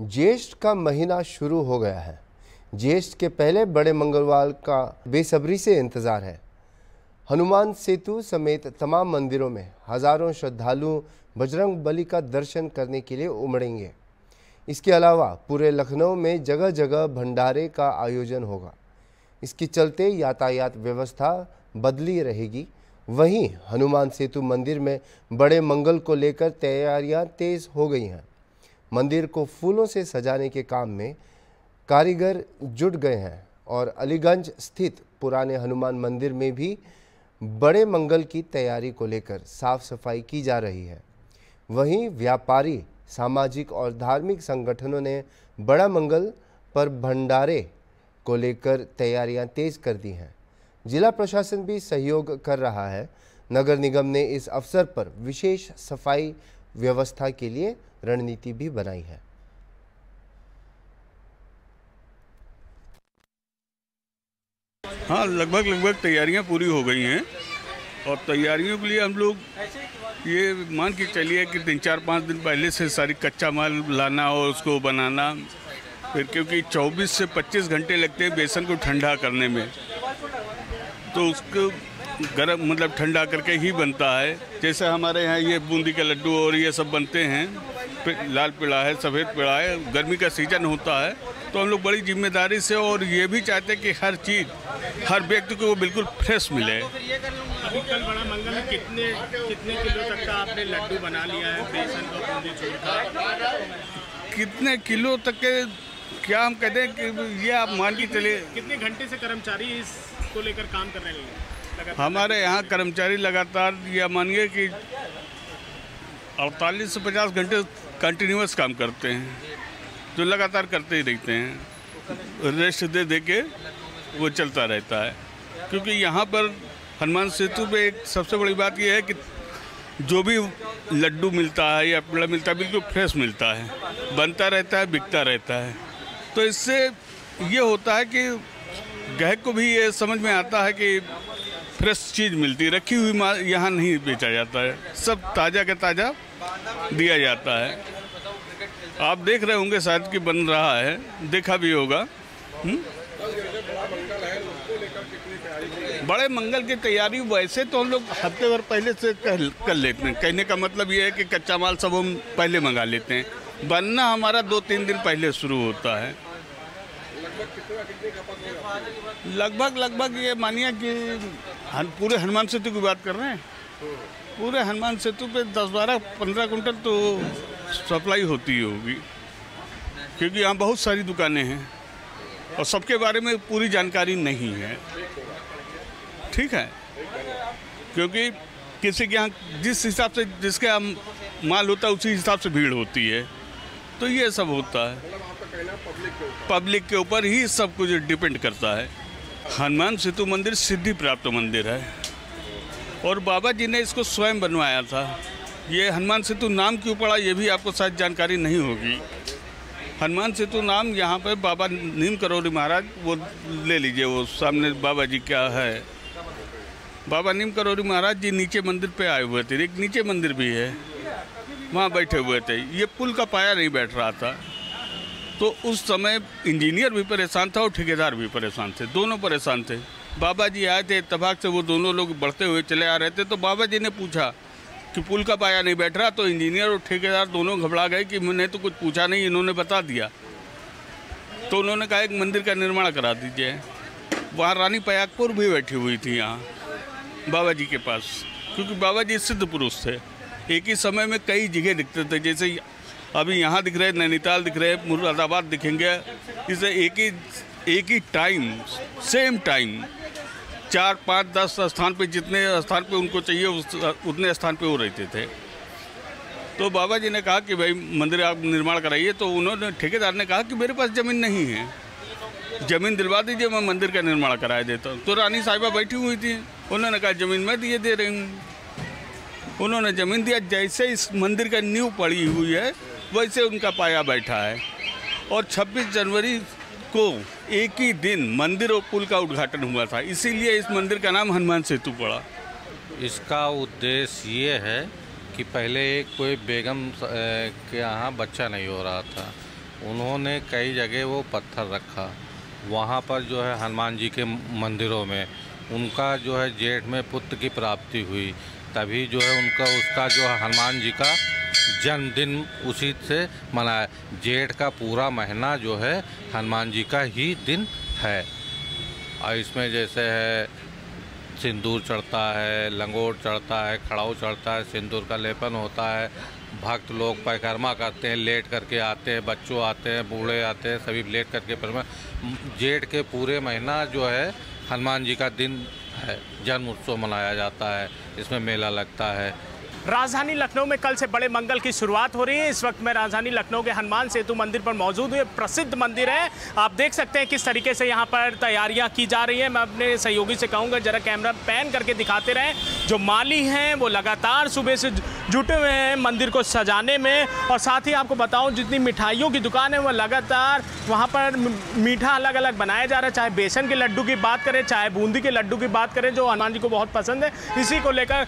ज्येष्ठ का महीना शुरू हो गया है। ज्येष्ठ के पहले बड़े मंगलवार का बेसब्री से इंतजार है। हनुमान सेतु समेत तमाम मंदिरों में हजारों श्रद्धालु बजरंग बली का दर्शन करने के लिए उमड़ेंगे। इसके अलावा पूरे लखनऊ में जगह जगह भंडारे का आयोजन होगा। इसके चलते यातायात व्यवस्था बदली रहेगी। वहीं हनुमान सेतु मंदिर में बड़े मंगल को लेकर तैयारियां तेज हो गई हैं। मंदिर को फूलों से सजाने के काम में कारीगर जुट गए हैं और अलीगंज स्थित पुराने हनुमान मंदिर में भी बड़े मंगल की तैयारी को लेकर साफ सफाई की जा रही है। वहीं व्यापारी, सामाजिक और धार्मिक संगठनों ने बड़ा मंगल पर भंडारे को लेकर तैयारियां तेज कर दी हैं। जिला प्रशासन भी सहयोग कर रहा है। नगर निगम ने इस अवसर पर विशेष सफाई व्यवस्था के लिए रणनीति भी बनाई है। हाँ, लगभग तैयारियां पूरी हो गई हैं और तैयारियों के लिए हम लोग ये मान के चलिए कि 3-4-5 दिन पहले से सारी कच्चा माल लाना और उसको बनाना, फिर क्योंकि 24 से 25 घंटे लगते हैं बेसन को ठंडा करने में, तो उसको गर्म मतलब ठंडा करके ही बनता है। जैसे हमारे यहाँ ये बूंदी के लड्डू और ये सब बनते हैं, लाल पेड़ा है, सफ़ेद पेड़ा है, गर्मी का सीजन होता है, तो हम लोग बड़ी जिम्मेदारी से और ये भी चाहते हैं कि हर चीज़ हर व्यक्ति को बिल्कुल फ्रेश मिले। अभी कल बड़ा मंगल में कितने किलो तक का आपने लड्डू बना लिया है बेसन और बूंदी छोड़कर? कितने किलो तक के क्या हम कहते हैं कि ये आप मान के चलिए। कितने घंटे से कर्मचारी इसको लेकर काम कर रहे हैं? हमारे यहाँ कर्मचारी लगातार या मानिए कि 48 से 50 घंटे कंटिन्यूअस काम करते हैं, जो लगातार करते ही रहते हैं। रेस्ट दे के वो चलता रहता है, क्योंकि यहाँ पर हनुमान सेतु पे एक सबसे बड़ी बात यह है कि जो भी लड्डू मिलता है या पेड़ा मिलता है बिल्कुल फ्रेश मिलता है, बनता रहता है, बिकता रहता है। तो इससे ये होता है कि ग्राहक को भी ये समझ में आता है कि फ्रेश चीज़ मिलती है, रखी हुई माल यहाँ नहीं बेचा जाता है, सब ताज़ा का ताज़ा दिया जाता है। आप देख रहे होंगे शायद कि बन रहा है, देखा भी होगा। बड़े मंगल की तैयारी वैसे तो हम लोग हफ्ते भर पहले से कर लेते हैं। कहने का मतलब ये है कि कच्चा माल सब हम पहले मंगा लेते हैं। बनना हमारा 2-3 दिन पहले शुरू होता है। लगभग ये मानिए कि पूरे हनुमान सेतु की बात कर रहे हैं। पूरे हनुमान सेतु पे 10-12-15 कुंटल तो सप्लाई होती होगी, क्योंकि यहाँ बहुत सारी दुकानें हैं और सबके बारे में पूरी जानकारी नहीं है। ठीक है, क्योंकि किसी के यहाँ जिस हिसाब से जिसके यहाँ माल होता है उसी हिसाब से भीड़ होती है, तो ये सब होता है। पब्लिक के ऊपर ही सब कुछ डिपेंड करता है। हनुमान सेतु मंदिर सिद्धि प्राप्त मंदिर है और बाबा जी ने इसको स्वयं बनवाया था। ये हनुमान सेतु नाम क्यों पड़ा ये भी आपको शायद जानकारी नहीं होगी। हनुमान सेतु नाम यहाँ पर बाबा नीम करौरी महाराज, वो ले लीजिए, वो सामने बाबा जी क्या है, बाबा नीम करौरी महाराज जी नीचे मंदिर पे आए हुए थे। एक नीचे मंदिर भी है, वहाँ बैठे हुए थे। ये पुल का पाया नहीं बैठ रहा था, तो उस समय इंजीनियर भी परेशान था और ठेकेदार भी परेशान थे, दोनों परेशान थे। बाबा जी आए थे, इत्तेफाक से वो दोनों लोग बढ़ते हुए चले आ रहे थे, तो बाबा जी ने पूछा कि पुल का पाया नहीं बैठ रहा, तो इंजीनियर और ठेकेदार दोनों घबरा गए कि मैंने तो कुछ पूछा नहीं, इन्होंने बता दिया। तो उन्होंने कहा एक मंदिर का निर्माण करा दीजिए। वहाँ रानी पयागपुर भी बैठी हुई थी यहाँ बाबा जी के पास, क्योंकि बाबा जी सिद्ध पुरुष थे। एक ही समय में कई जगह दिखते थे, जैसे अभी यहाँ दिख रहे, नैनीताल दिख रहे, मुरादाबाद दिखेंगे। इसे एक ही टाइम, सेम टाइम 4-5-10 स्थान पे, जितने स्थान पे उनको चाहिए उतने स्थान पे वो रहते थे। तो बाबा जी ने कहा कि भाई मंदिर आप निर्माण कराइए। तो उन्होंने, ठेकेदार ने कहा कि मेरे पास ज़मीन नहीं है, ज़मीन दिलवा दीजिए, मैं मंदिर का निर्माण कराया देता हूँ। तो रानी साहिबा बैठी हुई थी, उन्होंने कहा ज़मीन मैं दे रही हूँ। उन्होंने ज़मीन दिया। जैसे इस मंदिर का नींव पड़ी हुई है वैसे उनका पाया बैठा है। और 26 जनवरी को एक ही दिन मंदिर और पुल का उद्घाटन हुआ था, इसीलिए इस मंदिर का नाम हनुमान सेतु पड़ा। इसका उद्देश्य ये है कि पहले कोई बेगम के यहाँ बच्चा नहीं हो रहा था, उन्होंने कई जगह वो पत्थर रखा। वहाँ पर जो है हनुमान जी के मंदिरों में उनका जो है जेठ में पुत्र की प्राप्ति हुई, तभी जो है उसका जो है हनुमान जी का जन्मदिन उसी से मनाया। जेठ का पूरा महीना जो है हनुमान जी का ही दिन है। और इसमें जैसे है सिंदूर चढ़ता है, लंगोट चढ़ता है, खड़ाऊ चढ़ता है, सिंदूर का लेपन होता है, भक्त लोग परिक्रमा करते हैं, लेट करके आते हैं, बच्चों आते हैं, बूढ़े आते हैं, सभी लेट करके परिक्रमा। जेठ के पूरे महीना जो है हनुमान जी का दिन है, जन्म उत्सव मनाया जाता है, इसमें मेला लगता है। राजधानी लखनऊ में कल से बड़े मंगल की शुरुआत हो रही है। इस वक्त मैं राजधानी लखनऊ के हनुमान सेतु मंदिर पर मौजूद हूँ। प्रसिद्ध मंदिर है, आप देख सकते हैं किस तरीके से यहाँ पर तैयारियाँ की जा रही हैं। मैं अपने सहयोगी से कहूँगा जरा कैमरा पैन करके दिखाते रहें। जो माली हैं वो लगातार सुबह से जुटे हुए हैं मंदिर को सजाने में, और साथ ही आपको बताऊँ जितनी मिठाइयों की दुकान है वो लगातार वहाँ पर मीठा अलग अलग बनाया जा रहा है। चाहे बेसन के लड्डू की बात करें, चाहे बूंदी के लड्डू की बात करें, जो हनुमान जी को बहुत पसंद है। इसी को लेकर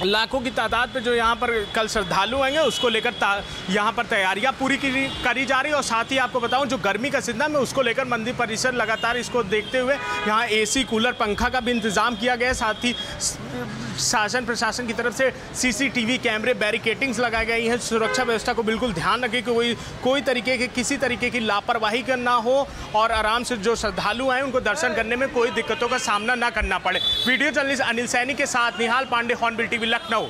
लाखों की तादाद पे जो यहाँ पर कल श्रद्धालु आएंगे उसको लेकर यहाँ पर तैयारियाँ पूरी करी जा रही है। और साथ ही आपको बताऊँ जो गर्मी का सिलसिला है उसको लेकर मंदिर परिसर लगातार इसको देखते हुए यहाँ एसी, कूलर, पंखा का भी इंतज़ाम किया गया है। साथ ही शासन प्रशासन की तरफ से सीसीटीवी कैमरे, बैरिकेटिंग्स लगाई गई हैं। सुरक्षा व्यवस्था को बिल्कुल ध्यान रखें कि कोई तरीके की किसी तरीके की लापरवाही ना हो और आराम से जो श्रद्धालु आए उनको दर्शन करने में कोई दिक्कतों का सामना ना करना पड़े। वीडियो जर्नलिस्ट अनिल सैनी के साथ निहाल पांडे, हॉर्नबिल टीवी, लखनऊ।